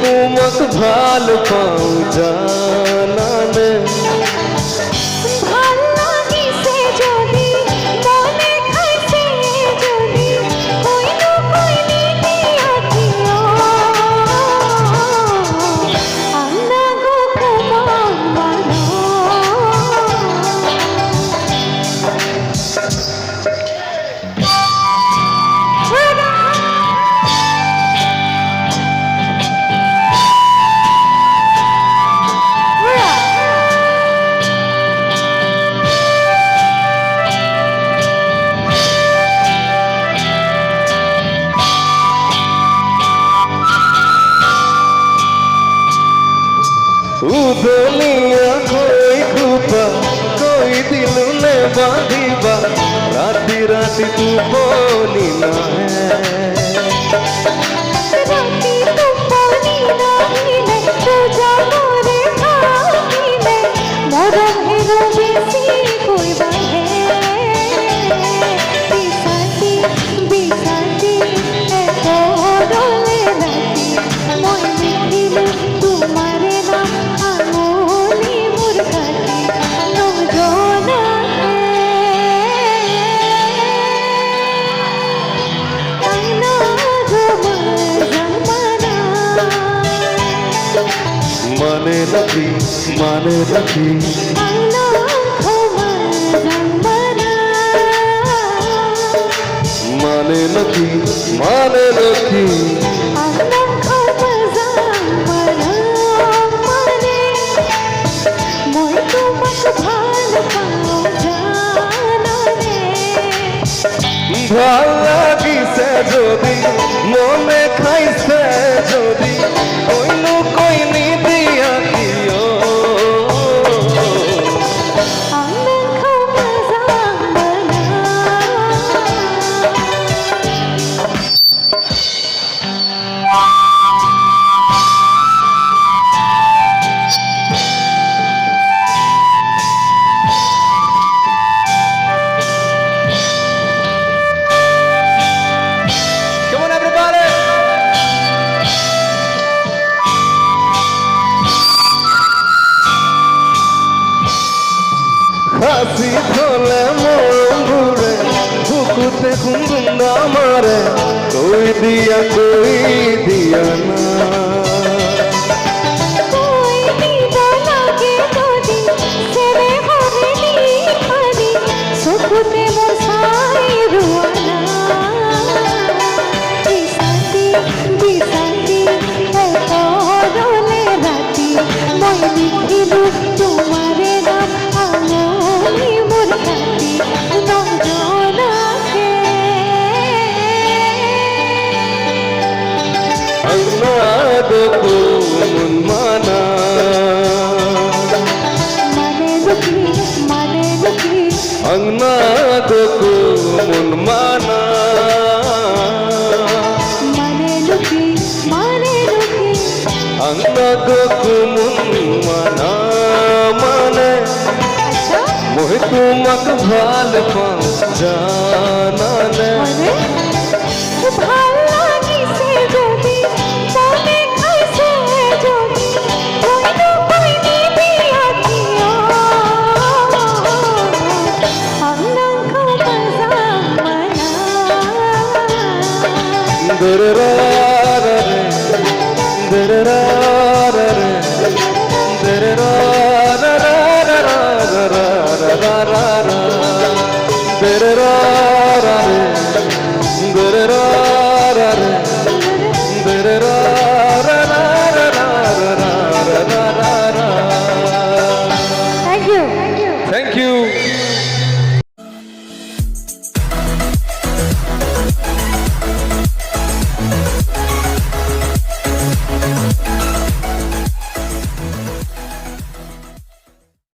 तुमक भाल पाऊं जानाने ভাল লাগিছে যদি মনে খাইছে যদি হইল কইনি দিয়া কিয় আন্না গো কুমান মানো उदलिया कोई धूपा कोई दिल ने बांधिबा राती राती तू बोली ना है राती तू बोली ना है तू जागोरे भागीले मरम हेरो बेसी कोई बाहे बिसाती बिसाती ए कोडले राती মই লিখিলো তোমারে নাম আঙুলি মুরখাটি নজনা আইনা জমানা माने लगी আইনা জমানা माने लगी আইনা জমানা মানে মই তোমাক ভাল পাওঁ জানানে ভাল লাগিছে যদি মনে খাইছে যদি কইনো কইনি দিয়া কিয় হাসি ধলে মরম ঘুরে বুকুতে কুমকুন্দা মারে কই দিয়া না কই দিবা লাগে যদি সেরে হবে নিখানি সুখুতে বসাই রুয়ানা বিসাতি এত রলে রাতি মই লিখিলো তোমারে নাম আঙুলি মুরখাটি নজনাকে আন্না গো মন মানা মানে লুকি আন্না গো মন মানা মানে লুকি আন্না গো মন মানা মানে আচ্ছা মই তোমাক ভাল পাওঁ জানানে মানে ভাল লাগিছে যদি মনে খাইছে যদি হইল কইনি দিয়া কিয় আন্না গো জামানা দরে